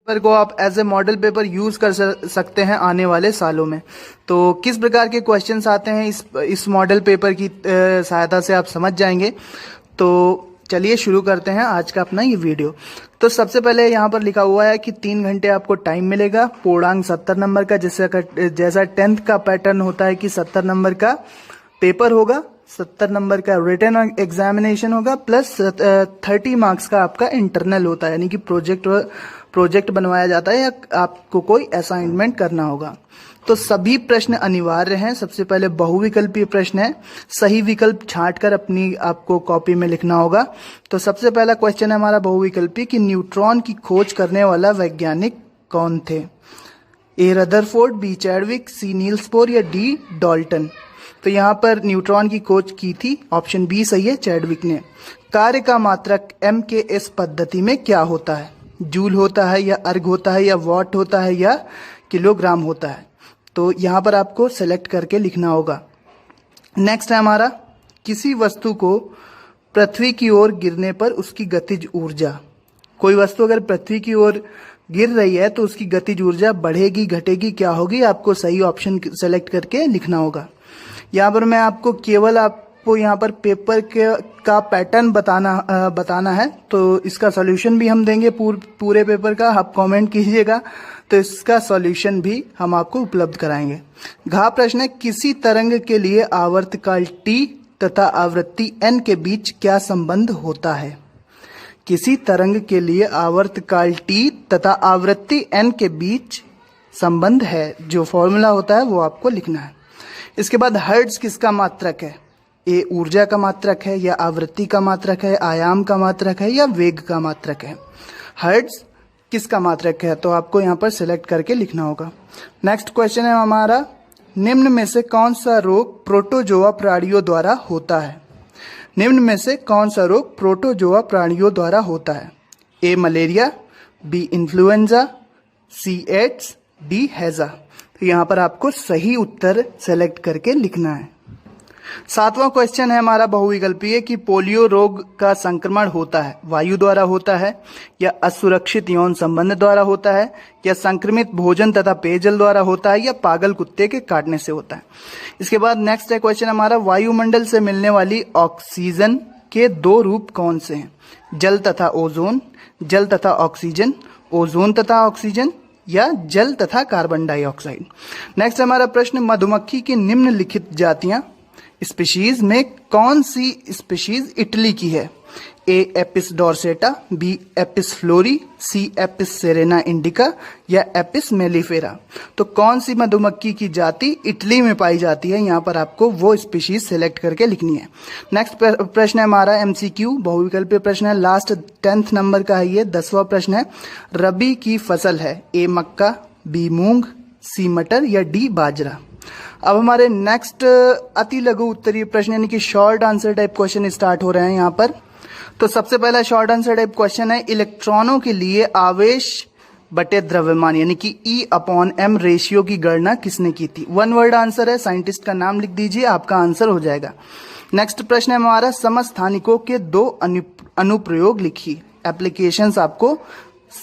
Paper को आप as a model paper use कर सकते हैं आने वाले सालों में। तो किस प्रकार के क्वेश्चंस आते हैं इस मॉडल पेपर की सहायता से आप समझ जाएंगे। तो चलिए शुरू करते हैं आज का अपना ये वीडियो। तो सबसे पहले यहाँ पर लिखा हुआ है कि 3 घंटे आपको टाइम मिलेगा, पूर्णांक 70 नंबर का, जैसा 10th का पैटर्न होता है कि 70 नंबर का पेपर होगा, 70 नंबर का रिटन एग्जामिनेशन होगा, प्लस 30 मार्क्स का आपका इंटरनल होता है, यानी कि प्रोजेक्ट बनवाया जाता है या आपको कोई असाइनमेंट करना होगा। तो सभी प्रश्न अनिवार्य हैं। सबसे पहले बहुविकल्पीय प्रश्न है, सही विकल्प छांट कर अपनी आपको कॉपी में लिखना होगा। तो सबसे पहला क्वेश्चन है हमारा बहुविकल्पीय कि न्यूट्रॉन की खोज करने वाला वैज्ञानिक कौन थे? ए रदरफोर्ड, बी चैडविक, सी नील्स बोर या डी डाल्टन। तो यहाँ पर न्यूट्रॉन की खोज की थी, ऑप्शन बी सही है, चैडविक ने। कार्य का मात्रक m के इस पद्धति में क्या होता है? जूल होता है या अर्ग होता है या वॉट होता है या किलोग्राम होता है? तो यहाँ पर आपको सेलेक्ट करके लिखना होगा। नेक्स्ट है हमारा, किसी वस्तु को पृथ्वी की ओर गिरने पर उसकी गतिज ऊर्जा। कोई वस्तु अगर पृथ्वी की ओर गिर रही है तो उसकी गतिज ऊर्जा बढ़ेगी, घटेगी, क्या होगी? आपको सही ऑप्शन सेलेक्ट करके लिखना होगा। यहाँ पर मैं आपको केवल आपको यहाँ पर पेपर का पैटर्न बताना है। तो इसका सॉल्यूशन भी हम देंगे पूरे पेपर का, आप कमेंट कीजिएगा तो इसका सॉल्यूशन भी हम आपको उपलब्ध कराएंगे। घ प्रश्न है, किसी तरंग के लिए आवर्तकाल t तथा आवृत्ति n के बीच क्या संबंध होता है? किसी तरंग के लिए आवर्तकाल t तथा आवृत्ति n के बीच संबंध है, जो फॉर्मूला होता है वो आपको लिखना है। इसके बाद हर्ट्ज किसका मात्रक है? ए ऊर्जा का मात्रक है या आवृत्ति का मात्रक है, आयाम का मात्रक है या वेग का मात्रक है? हर्ट्ज किसका मात्रक है? तो आपको यहाँ पर सिलेक्ट करके लिखना होगा। नेक्स्ट क्वेश्चन है हमारा, निम्न में से कौन सा रोग प्रोटोजोआ प्राणियों द्वारा होता है? निम्न में से कौन सा रोग प्रोटोजोआ प्राणियों द्वारा होता है? ए मलेरिया, बी इन्फ्लुएंजा, सी एड्स, डी हैजा। तो यहाँ पर आपको सही उत्तर सेलेक्ट करके लिखना है। 7वां क्वेश्चन है हमारा बहुविकल्पीय कि पोलियो रोग का संक्रमण होता है वायु द्वारा होता है या असुरक्षित यौन संबंध द्वारा होता है या संक्रमित भोजन तथा पेयजल द्वारा होता है या पागल कुत्ते के काटने से होता है। इसके बाद नेक्स्ट है क्वेश्चन हमारा, वायुमंडल से मिलने वाली ऑक्सीजन के 2 रूप कौन से हैं? जल तथा ओजोन, जल तथा ऑक्सीजन, ओजोन तथा ऑक्सीजन या जल तथा कार्बन डाइऑक्साइड। नेक्स्ट हमारा प्रश्न, मधुमक्खी की निम्नलिखित जातियां स्पीशीज में कौन सी स्पीशीज इटली की है? ए एपिस डॉर्सेटा, बी एपिस फ्लोरी, सी एपिस सेरेना इंडिका या एपिस मेलिफेरा। तो कौन सी मधुमक्खी की जाति इटली में पाई जाती है, यहाँ पर आपको वो स्पीशीज सेलेक्ट करके लिखनी है। नेक्स्ट प्रश्न है हमारा एमसीक्यू बहुविकल्पीय प्रश्न है, लास्ट 10th नंबर का है ये, 10वां प्रश्न है, रबी की फसल है ए मक्का, बी मूंग, सी मटर या डी बाजरा। अब हमारे नेक्स्ट अति लघु उत्तरीय प्रश्न यानी कि short answer type question start हो रहे हैं यहाँ पर। तो सबसे पहला शॉर्ट आंसर टाइप क्वेश्चन है, इलेक्ट्रॉनों के लिए आवेश बटे द्रव्यमान यानी कि E/m रेशियो की गणना किसने की थी? 1 वर्ड आंसर है, साइंटिस्ट का नाम लिख दीजिए, आपका आंसर हो जाएगा। नेक्स्ट प्रश्न है हमारा, समस्थानिकों के 2 अनुप्रयोग लिखिए। एप्लीकेशंस आपको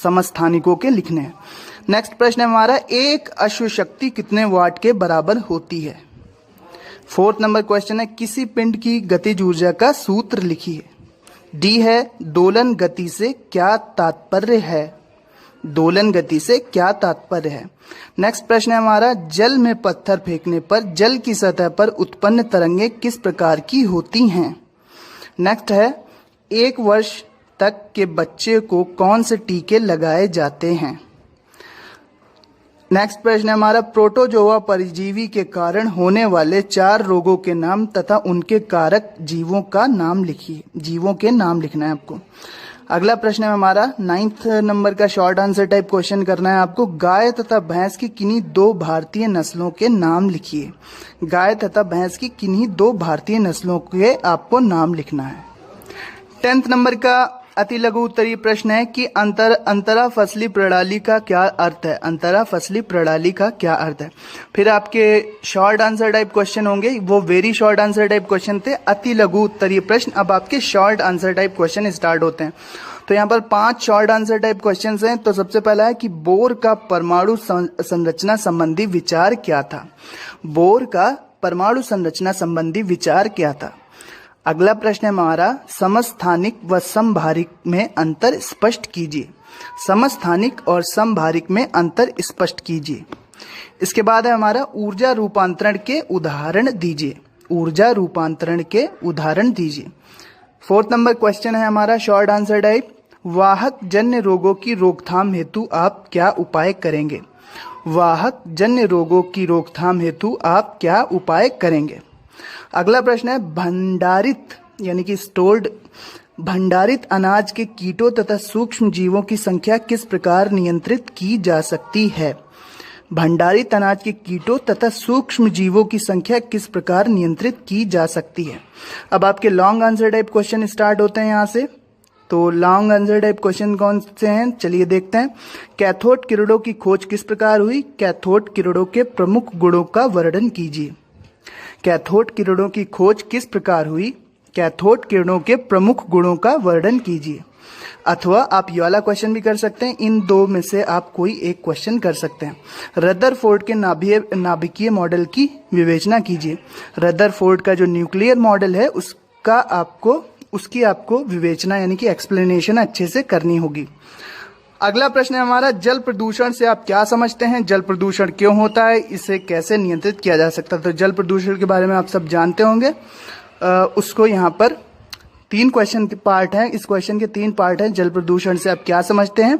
समस्थानिकों के लिखने हैं। नेक्स्ट प्रश्न है हमारा, एक अश्व शक्ति कितने वाट के बराबर होती है? 4th नंबर क्वेश्चन है, किसी पिंड की गतिज ऊर्जा का सूत्र लिखिए। डी है, दोलन गति से क्या तात्पर्य है? दोलन गति से क्या तात्पर्य है? नेक्स्ट प्रश्न है हमारा, जल में पत्थर फेंकने पर जल की सतह पर उत्पन्न तरंगें किस प्रकार की होती हैं? नेक्स्ट है, 1 वर्ष तक के बच्चे को कौन से टीके लगाए जाते हैं? नेक्स्ट प्रश्न है हमारा, प्रोटोजोआ परजीवी के कारण होने वाले 4 रोगों के नाम तथा उनके कारक जीवों का नाम लिखिए। जीवों के नाम लिखना है आपको। अगला प्रश्न है हमारा 9th नंबर का शॉर्ट आंसर टाइप क्वेश्चन करना है आपको, गाय तथा भैंस की किन्हीं 2 भारतीय नस्लों के नाम लिखिए। गाय तथा भैंस की किन्हीं 2 भारतीय नस्लों के आपको नाम लिखना है। 10th नंबर का अति लघु उत्तरीय प्रश्न है कि अंतरा फसली प्रणाली का क्या अर्थ है। अंतरा फसली प्रणाली का क्या अर्थ है। फिर आपके शॉर्ट आंसर टाइप क्वेश्चन होंगे, वो very short answer type question थे। अति लघु उत्तरीय प्रश्न, अब आपके short answer type question start होते हैं। तो यहाँ पर 5 शॉर्ट आंसर टाइप क्वेश्चन हैं। तो सबसे पहला है कि बोर का परमाणु संरचना संबंधी विचार क्या था। बोर का परमाणु संरचना संबंधी विचार क्या था। अगला प्रश्न है हमारा, समस्थानिक व समभारिक में अंतर स्पष्ट कीजिए। समस्थानिक और समभारिक में अंतर स्पष्ट कीजिए। इसके बाद है हमारा, ऊर्जा रूपांतरण के उदाहरण दीजिए। ऊर्जा रूपांतरण के उदाहरण दीजिए। 4th नंबर क्वेश्चन है हमारा शॉर्ट आंसर टाइप, वाहक जन्य रोगों की रोकथाम हेतु आप क्या उपाय करेंगे। वाहक जन्य रोगों की रोकथाम हेतु आप क्या उपाय करेंगे। अगला प्रश्न है, भंडारित यानी कि स्टोर्ड भंडारित अनाज के कीटों तथा सूक्ष्म जीवों की संख्या किस प्रकार नियंत्रित की जा सकती है। भंडारित अनाज के कीटों तथा सूक्ष्म जीवों की संख्या किस प्रकार नियंत्रित की जा सकती है। अब आपके long answer type question start होते हैं यहाँ से। तो लॉन्ग आंसर टाइप क्वेश्चन कौन से हैं, चलिए देखते हैं। कैथोड किरणों की खोज किस प्रकार हुई। कैथोड किरणों के प्रमुख गुणों का वर्णन कीजिए। कैथोड किरणों की खोज किस प्रकार हुई। कैथोड किरणों के प्रमुख गुणों का वर्णन कीजिए। अथवा आप ये वाला क्वेश्चन भी कर सकते हैं, इन दो में से आप कोई एक क्वेश्चन कर सकते हैं। रदरफोर्ड के नाभिकीय मॉडल की विवेचना कीजिए। रदरफोर्ड का जो न्यूक्लियर मॉडल है उसकी आपको विवेचना यानी कि एक्सप्लेनेशन अच्छे से करनी होगी। अगला प्रश्न है हमारा, जल प्रदूषण से आप क्या समझते हैं। जल प्रदूषण क्यों होता है, इसे कैसे नियंत्रित किया जा सकता है। तो जल प्रदूषण के बारे में आप सब जानते होंगे। उसको यहाँ पर 3 क्वेश्चन के पार्ट हैं। इस क्वेश्चन के 3 पार्ट हैं। जल प्रदूषण से आप क्या समझते हैं,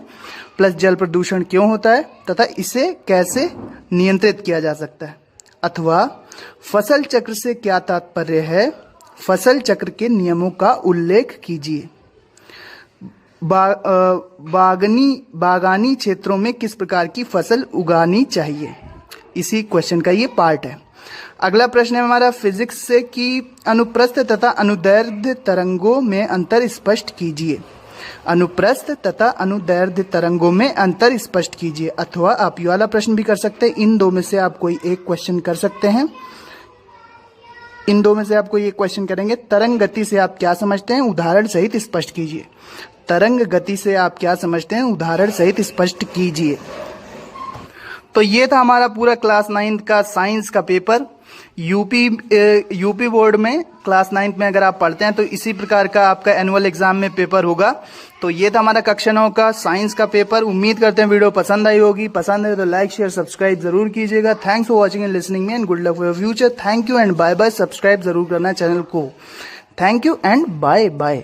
प्लस जल प्रदूषण क्यों होता है तथा इसे कैसे नियंत्रित किया जा सकता है। अथवा फसल चक्र से क्या तात्पर्य है। फसल चक्र के नियमों का उल्लेख कीजिए। बागानी क्षेत्रों में किस प्रकार की फसल उगानी चाहिए। इसी क्वेश्चन का ये पार्ट है। अगला प्रश्न है हमारा, फिजिक्स से कि अनुप्रस्थ तथा अनुदैर्ध्य तरंगों में अंतर स्पष्ट कीजिए। अनुप्रस्थ तथा अनुदैर्ध्य तरंगों में अंतर स्पष्ट कीजिए। अथवा आप ये वाला प्रश्न भी कर सकते हैं, इन दो में से आप कोई एक क्वेश्चन कर सकते हैं। इन दो में से आप कोई एक क्वेश्चन करेंगे। तरंग गति से आप क्या समझते हैं, उदाहरण सहित स्पष्ट कीजिए। तरंग गति से आप क्या समझते हैं, उदाहरण सहित स्पष्ट कीजिए। तो ये था हमारा पूरा क्लास 9 का साइंस का पेपर। यूपी बोर्ड में क्लास 9 में अगर आप पढ़ते हैं तो इसी प्रकार का आपका एनुअल एग्जाम में पेपर होगा। तो ये था हमारा कक्षा 9 का साइंस का पेपर। उम्मीद करते हैं वीडियो पसंद आई होगी। पसंद है तो लाइक शेयर सब्सक्राइब जरूर कीजिएगा। Thanks for watching and listening me and good luck for your future. Thank you and bye bye. Subscribe जरूर करना चैनल को। Thank you and bye bye.